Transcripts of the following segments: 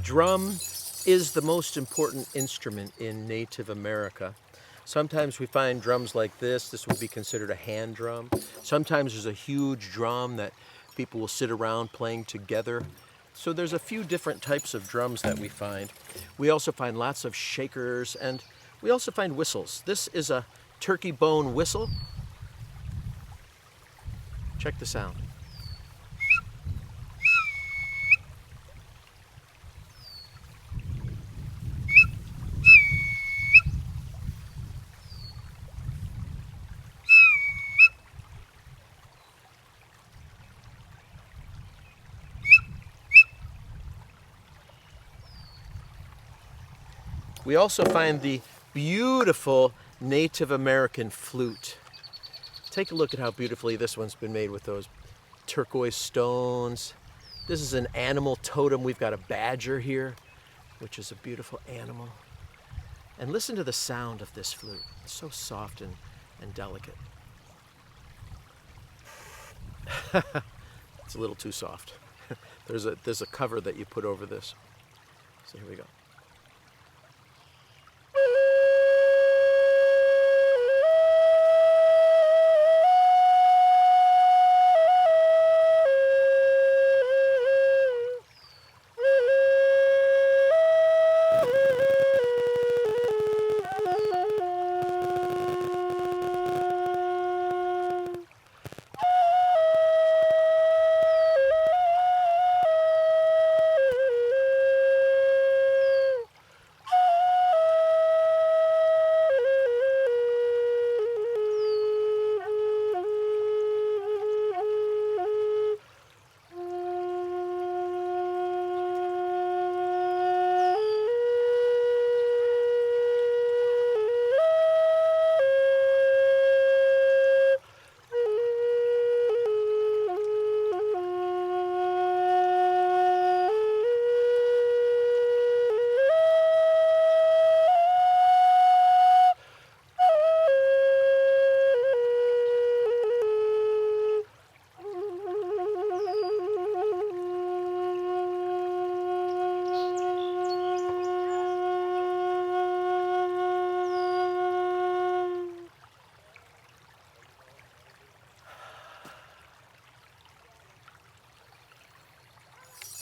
drum is the most important instrument in Native America. Sometimes we find drums like this. This would be considered a hand drum. Sometimes there's a huge drum that people will sit around playing together. So there's a few different types of drums that we find. We also find lots of shakers, and we also find whistles. This is a turkey bone whistle. Check the sound. We also find the beautiful Native American flute. Take a look at how beautifully this one's been made with those turquoise stones. This is an animal totem. We've got a badger here, which is a beautiful animal. And listen to the sound of this flute. It's so soft and delicate. It's a little too soft. There's a cover that you put over this. So here we go.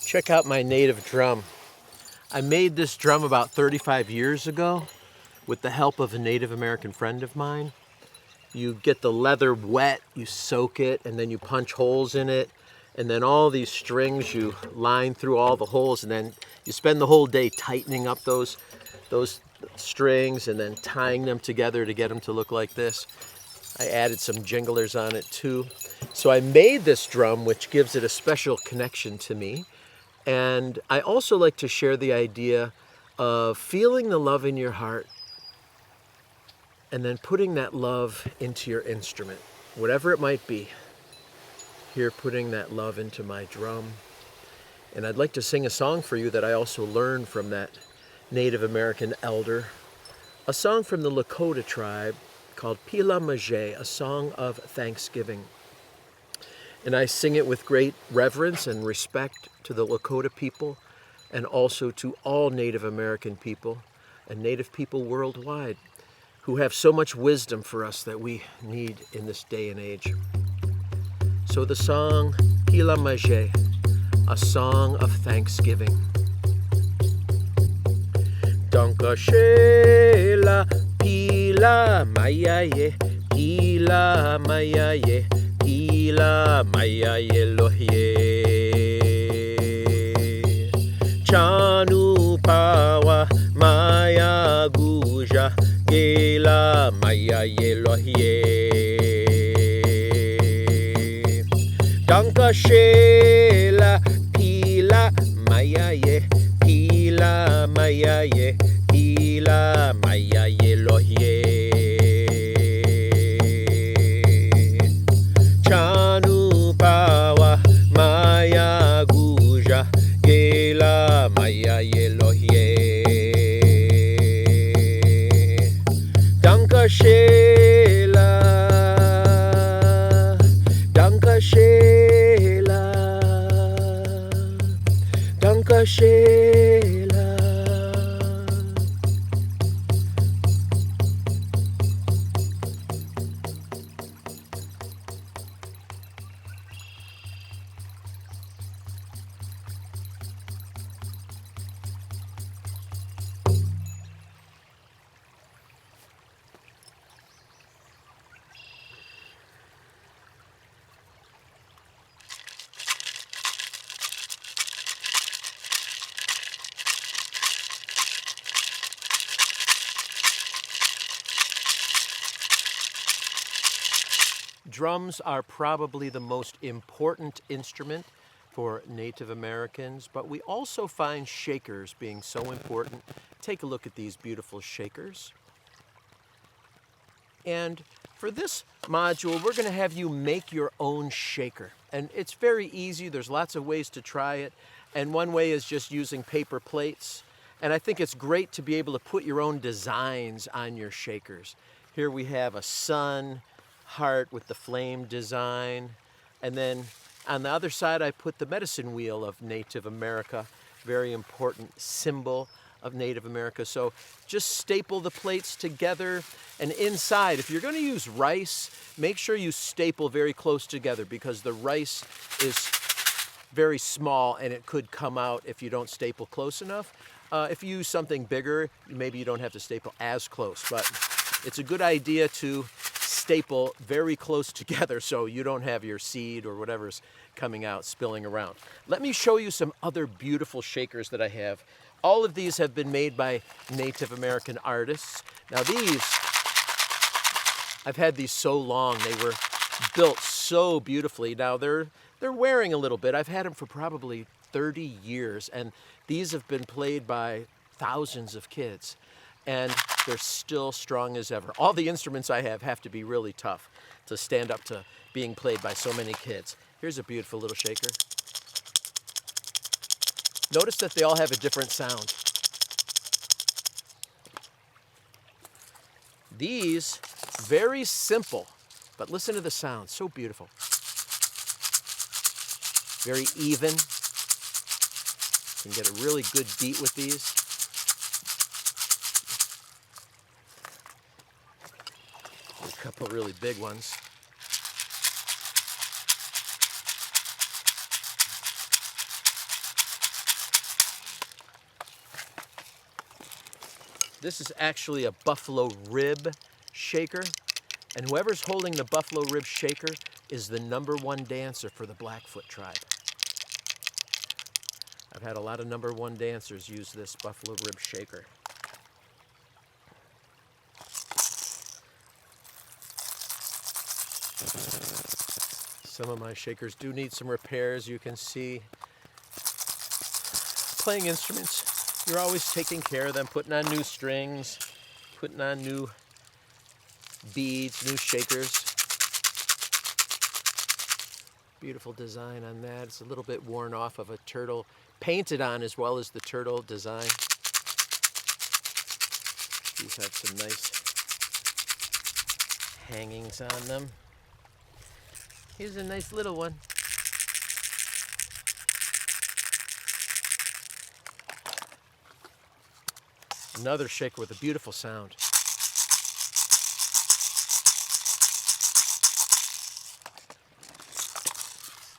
Check out my native drum. I made this drum about 35 years ago with the help of a Native American friend of mine. You get the leather wet, you soak it, and then you punch holes in it. And then all these strings, you line through all the holes, and then you spend the whole day tightening up those strings and then tying them together to get them to look like this. I added some jinglers on it too. So I made this drum, which gives it a special connection to me. And I also like to share the idea of feeling the love in your heart and then putting that love into your instrument, whatever it might be. Here, putting that love into my drum. And I'd like to sing a song for you that I also learned from that Native American elder, a song from the Lakota tribe called Pila Majé, a song of thanksgiving. And I sing it with great reverence and respect to the Lakota people and also to all Native American people and Native people worldwide who have so much wisdom for us that we need in this day and age. So the song Pila Majé, a song of thanksgiving. Danka Shela Pila Mayaye, Pila Mayaye, Pila Mayaye Lohye. Chanu Pawa Maya Guja, Gela Mayaye Lohye. Danka Shela Pila Mayaye, Pila Mayaye, Pila Mayaye Lohye. Chanu Pawa Maya Guja, Gela Mayaye Lohye. Danka Shela, Danka Shela, Danka Shela. Drums are probably the most important instrument for Native Americans, but we also find shakers being so important. Take a look at these beautiful shakers. And for this module, we're going to have you make your own shaker. And it's very easy. There's lots of ways to try it. And one way is just using paper plates. And I think it's great to be able to put your own designs on your shakers. Here we have a sun, heart with the flame design. And then on the other side, I put the medicine wheel of Native America, very important symbol of Native America. So just staple the plates together, and inside, if you're going to use rice, make sure you staple very close together because the rice is very small and it could come out if you don't staple close enough. If you use something bigger, maybe you don't have to staple as close, but it's a good idea to staple very close together so you don't have your seed or whatever's coming out spilling around. Let me show you some other beautiful shakers that I have. All of these have been made by Native American artists. Now these, I've had these so long, they were built so beautifully. Now they're wearing a little bit. I've had them for probably 30 years, and these have been played by thousands of kids, and they're still strong as ever. All the instruments I have to be really tough to stand up to being played by so many kids. Here's a beautiful little shaker. Notice that they all have a different sound. These, very simple, but listen to the sound, so beautiful. Very even. You can get a really good beat with these. A couple really big ones. This is actually a buffalo rib shaker, and whoever's holding the buffalo rib shaker is the #1 dancer for the Blackfoot tribe. I've had a lot of #1 dancers use this buffalo rib shaker. Some of my shakers do need some repairs, you can see. Playing instruments, you're always taking care of them, putting on new strings, putting on new beads, new shakers. Beautiful design on that. It's a little bit worn off of a turtle, painted on as well as the turtle design. These have some nice hangings on them. Here's a nice little one. Another shaker with a beautiful sound.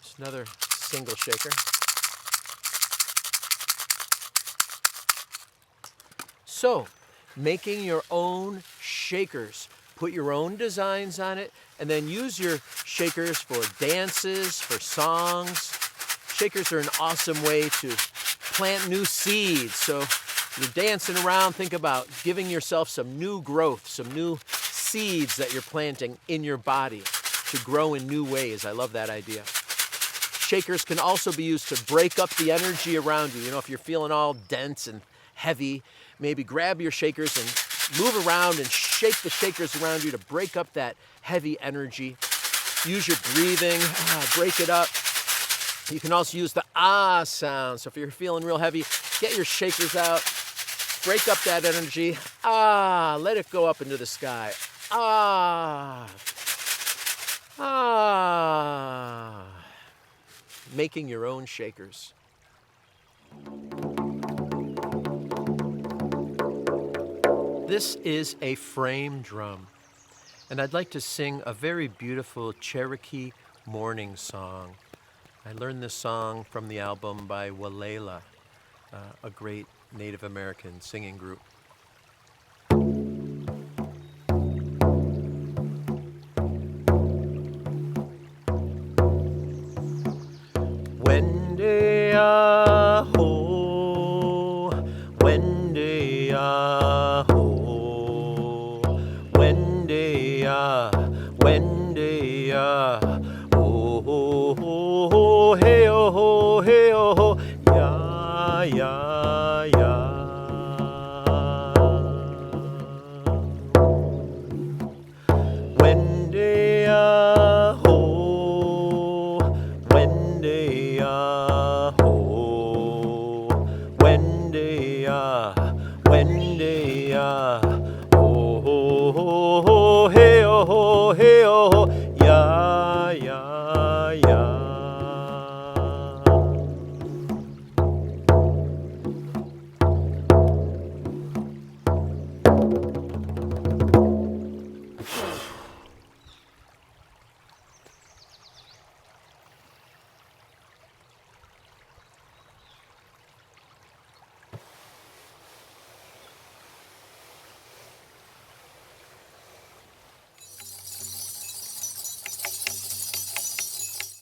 It's another single shaker. So, making your own shakers. Put your own designs on it, and then use your shakers for dances, for songs. Shakers are an awesome way to plant new seeds. So you're dancing around, think about giving yourself some new growth, some new seeds that you're planting in your body to grow in new ways. I love that idea. Shakers can also be used to break up the energy around you. You know, if you're feeling all dense and heavy, maybe grab your shakers and move around and shake the shakers around you to break up that heavy energy. Use your breathing, break it up. You can also use the ah sound. So if you're feeling real heavy, get your shakers out, break up that energy. Ah, let it go up into the sky. Ah, ah. Making your own shakers. This is a frame drum, and I'd like to sing a very beautiful Cherokee morning song. I learned this song from the album by Walela, a great Native American singing group. Wendy-ah-ho, Wendy-ah-ho, Wendy-ah, Wendy-ah. ho, hey